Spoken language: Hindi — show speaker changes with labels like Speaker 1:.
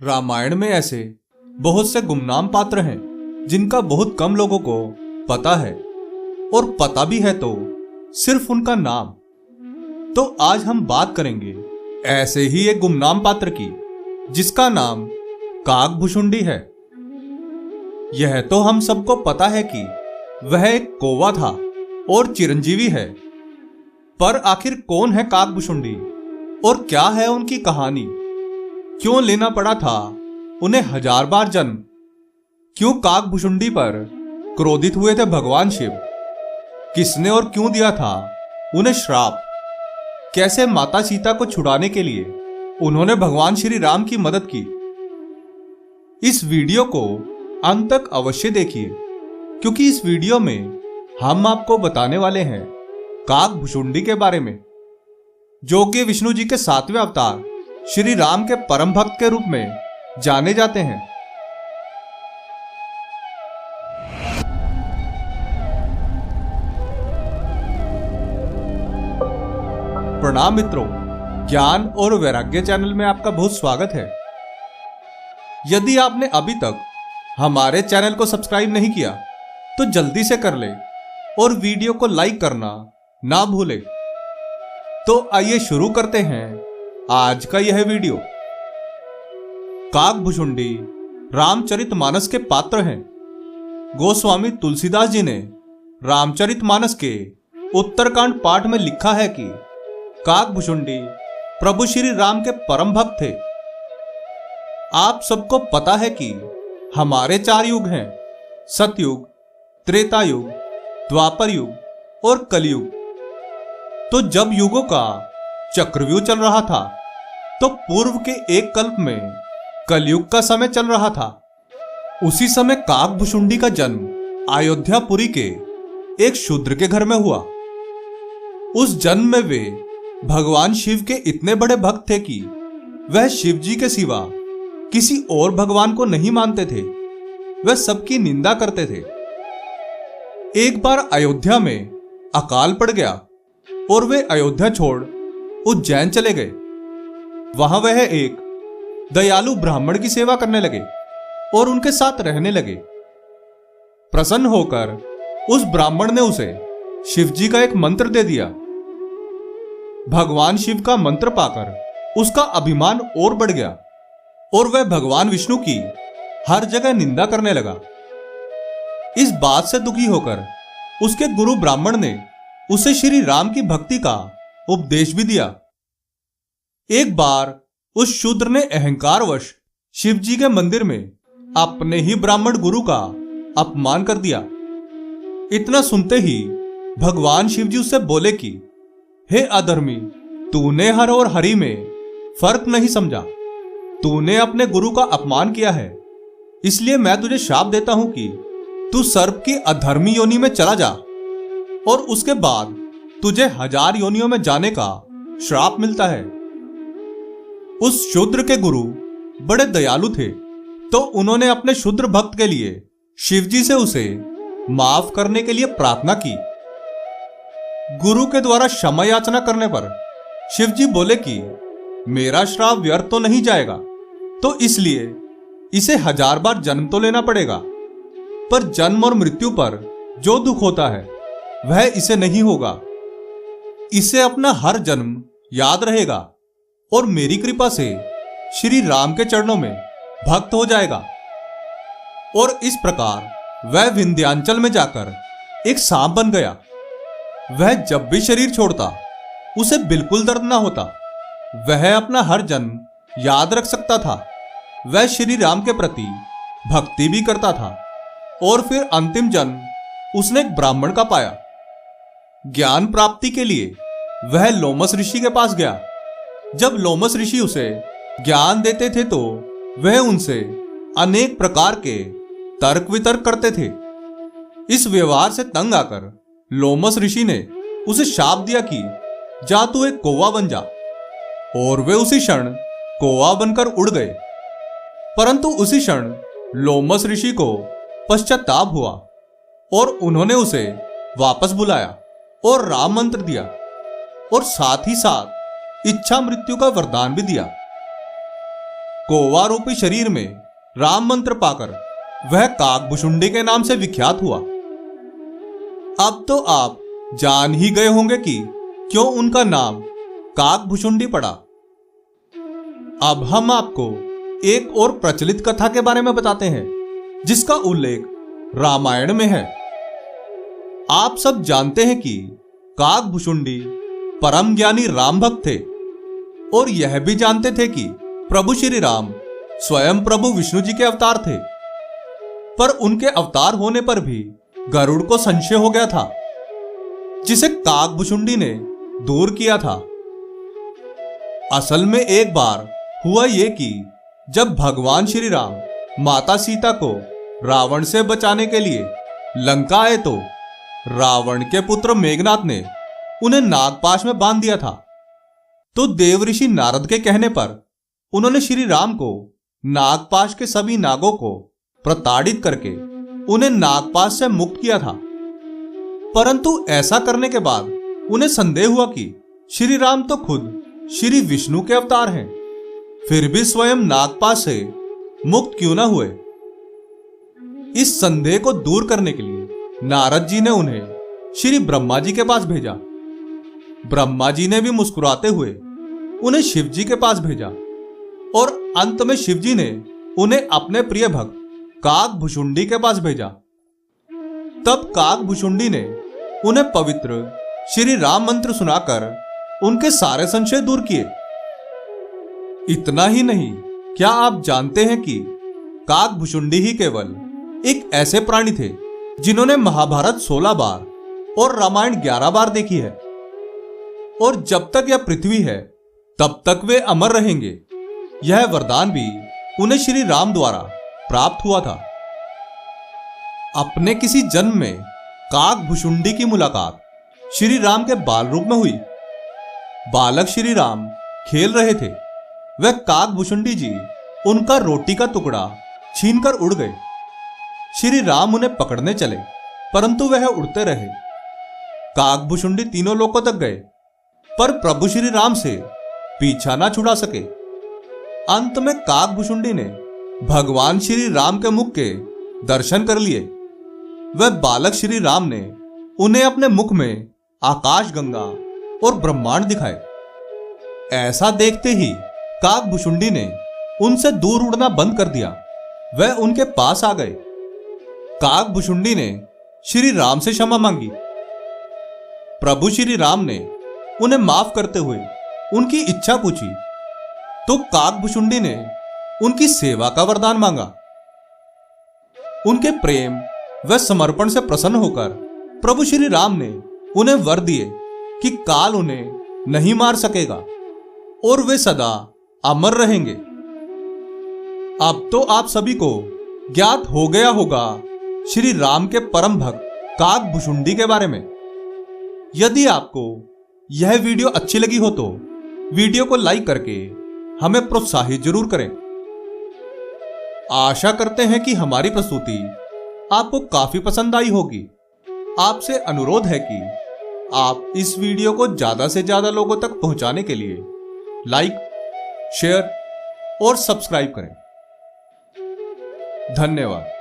Speaker 1: रामायण में ऐसे बहुत से गुमनाम पात्र हैं जिनका बहुत कम लोगों को पता है, और पता भी है तो सिर्फ उनका नाम। तो आज हम बात करेंगे ऐसे ही एक गुमनाम पात्र की जिसका नाम काकभुशुंडी है। यह तो हम सबको पता है कि वह एक कौवा था और चिरंजीवी है, पर आखिर कौन है काकभुशुंडी और क्या है उनकी कहानी? क्यों लेना पड़ा था उन्हें 1000 बार जन्म? क्यों काकभुशुंडी पर क्रोधित हुए थे भगवान शिव? किसने और क्यों दिया था उन्हें श्राप? कैसे माता सीता को छुड़ाने के लिए उन्होंने भगवान श्री राम की मदद की? इस वीडियो को अंत तक अवश्य देखिए, क्योंकि इस वीडियो में हम आपको बताने वाले हैं काकभुशुंडी के बारे में, जो कि विष्णु जी के 7वें अवतार श्री राम के परम भक्त के रूप में जाने जाते हैं। प्रणाम मित्रों, ज्ञान और वैराग्य चैनल में आपका बहुत स्वागत है। यदि आपने अभी तक हमारे चैनल को सब्सक्राइब नहीं किया तो जल्दी से कर ले और वीडियो को लाइक करना ना भूले। तो आइए शुरू करते हैं आज का यह वीडियो। काकभुशुंडी रामचरितमानस के पात्र हैं। गोस्वामी तुलसीदास जी ने रामचरितमानस के उत्तरकांड पाठ में लिखा है कि काकभुशुंडी प्रभु श्री राम के परम भक्त थे। आप सबको पता है कि हमारे 4 युग हैं, सतयुग, त्रेता युग, द्वापर युग और कलयुग। तो जब युगों का चक्रव्यूह चल रहा था तो पूर्व के एक कल्प में कलयुग का समय चल रहा था। उसी समय काकभुशुंडी का जन्म अयोध्यापुरी के एक शूद्र के घर में हुआ। उस जन्म में वे भगवान शिव के इतने बड़े भक्त थे कि वह शिव जी के सिवा किसी और भगवान को नहीं मानते थे। वह सबकी निंदा करते थे। एक बार अयोध्या में अकाल पड़ गया और वे अयोध्या छोड़ उज्जैन चले गए। वहां वह एक दयालु ब्राह्मण की सेवा करने लगे और उनके साथ रहने लगे। प्रसन्न होकर उस ब्राह्मण ने उसे शिव जी का एक मंत्र दे दिया। भगवान शिव का मंत्र पाकर उसका अभिमान और बढ़ गया और वह भगवान विष्णु की हर जगह निंदा करने लगा। इस बात से दुखी होकर उसके गुरु ब्राह्मण ने उसे श्री राम की भक्ति का उपदेश भी दिया। एक बार उस शूद्र ने अहंकारवश शिव जी के मंदिर में अपने ही ब्राह्मण गुरु का अपमान कर दिया। इतना सुनते ही भगवान शिव जी उससे बोले कि हे अधर्मी, तूने हर और हरि में फर्क नहीं समझा। तूने अपने गुरु का अपमान किया है, इसलिए मैं तुझे शाप देता हूं कि तू सर्प की अधर्मी योनि में चला जा और उसके बाद तुझे 1000 योनियों में जाने का श्राप मिलता है। उस शूद्र के गुरु बड़े दयालु थे, तो उन्होंने अपने शूद्र भक्त के लिए शिव जी से उसे माफ करने के लिए प्रार्थना की। गुरु के द्वारा क्षमा याचना करने पर शिव जी बोले कि मेरा श्राप व्यर्थ तो नहीं जाएगा, तो इसलिए इसे 1000 बार जन्म तो लेना पड़ेगा, पर जन्म और मृत्यु पर जो दुख होता है वह इसे नहीं होगा। इसे अपना हर जन्म याद रहेगा और मेरी कृपा से श्री राम के चरणों में भक्त हो जाएगा। और इस प्रकार वह विंध्यांचल में जाकर एक सांप बन गया। वह जब भी शरीर छोड़ता उसे बिल्कुल दर्द ना होता। वह अपना हर जन्म याद रख सकता था। वह श्री राम के प्रति भक्ति भी करता था। और फिर अंतिम जन्म उसने एक ब्राह्मण का पाया। ज्ञान प्राप्ति के लिए वह लोमस ऋषि के पास गया। जब लोमस ऋषि उसे ज्ञान देते थे तो वह उनसे अनेक प्रकार के तर्क वितर्क करते थे। इस व्यवहार से तंग आकर लोमस ऋषि ने उसे शाप दिया कि जा तू एक कौवा बन जा। और वे उसी क्षण कौवा बनकर उड़ गए। परंतु उसी क्षण लोमस ऋषि को पश्चाताप हुआ और उन्होंने उसे वापस बुलाया और राम मंत्र दिया और साथ ही साथ इच्छा मृत्यु का वरदान भी दिया। कोवा रूपी शरीर में राम मंत्र पाकर वह काकभुशुंडी के नाम से विख्यात हुआ। अब तो आप जान ही गए होंगे कि क्यों उनका नाम काकभुशुंडी पड़ा। अब हम आपको एक और प्रचलित कथा के बारे में बताते हैं जिसका उल्लेख रामायण में है। आप सब जानते हैं कि काकभुशुंडी परम ज्ञानी राम भक्त थे और यह भी जानते थे कि प्रभु श्री राम स्वयं प्रभु विष्णु जी के अवतार थे। पर उनके अवतार होने पर भी गरुड़ को संशय हो गया था, जिसे काकभुशुंडी ने दूर किया था। असल में एक बार हुआ यह कि जब भगवान श्री राम माता सीता को रावण से बचाने के लिए लंका आए तो रावण के पुत्र मेघनाथ ने उन्हें नागपाश में बांध दिया था। तो देवऋषि नारद के कहने पर उन्होंने श्री राम को नागपाश के सभी नागों को प्रताड़ित करके उन्हें नागपाश से मुक्त किया था। परंतु ऐसा करने के बाद उन्हें संदेह हुआ कि श्री राम तो खुद श्री विष्णु के अवतार हैं, फिर भी स्वयं नागपाश से मुक्त क्यों ना हुए। इस संदेह को दूर करने के लिए नारद जी ने उन्हें श्री ब्रह्मा जी के पास भेजा। ब्रह्मा जी ने भी मुस्कुराते हुए उन्हें शिव जी के पास भेजा और अंत में शिव जी ने उन्हें अपने प्रिय भक्त काकभुशुंडी के पास भेजा। तब काकभुशुंडी ने उन्हें पवित्र श्री राम मंत्र सुनाकर उनके सारे संशय दूर किए। इतना ही नहीं, क्या आप जानते हैं कि काकभुशुंडी ही केवल एक ऐसे प्राणी थे जिन्होंने महाभारत 16 बार और रामायण 11 बार देखी है और जब तक यह पृथ्वी है तब तक वे अमर रहेंगे। यह वरदान भी उन्हें श्री राम द्वारा प्राप्त हुआ था। अपने किसी जन्म में काकभुशुंडी की मुलाकात श्री राम के बाल रूप में हुई। बालक श्री राम खेल रहे थे, वह काकभुशुंडी जी उनका रोटी का टुकड़ा छीनकर उड़ गए। श्री राम उन्हें पकड़ने चले, परंतु वह उड़ते रहे। काकभुशुंडी तीनों लोकों तक गए, पर प्रभु श्री राम से पीछा ना छुड़ा सके। अंत में काकभुशुंडी ने भगवान श्री राम के मुख के दर्शन कर लिए। वह बालक श्री राम ने उन्हें अपने मुख में आकाश गंगा और ब्रह्मांड दिखाए। ऐसा देखते ही काकभुशुंडी ने उनसे दूर उड़ना बंद कर दिया। वह उनके पास आ गए। काकभुशुंडी ने श्री राम से क्षमा मांगी। प्रभु श्री राम ने उन्हें माफ करते हुए उनकी इच्छा पूछी तो काकभुशुंडी ने उनकी सेवा का वरदान मांगा। उनके प्रेम व समर्पण से प्रसन्न होकर प्रभु श्री राम ने उन्हें वर दिए कि काल उन्हें नहीं मार सकेगा और वे सदा अमर रहेंगे। अब तो आप सभी को ज्ञात हो गया होगा श्री राम के परम भक्त काकभुशुंडी के बारे में। यदि आपको यह वीडियो अच्छी लगी हो तो वीडियो को लाइक करके हमें प्रोत्साहित जरूर करें। आशा करते हैं कि हमारी प्रस्तुति आपको काफी पसंद आई होगी। आपसे अनुरोध है कि आप इस वीडियो को ज्यादा से ज्यादा लोगों तक पहुंचाने के लिए लाइक, शेयर और सब्सक्राइब करें। धन्यवाद।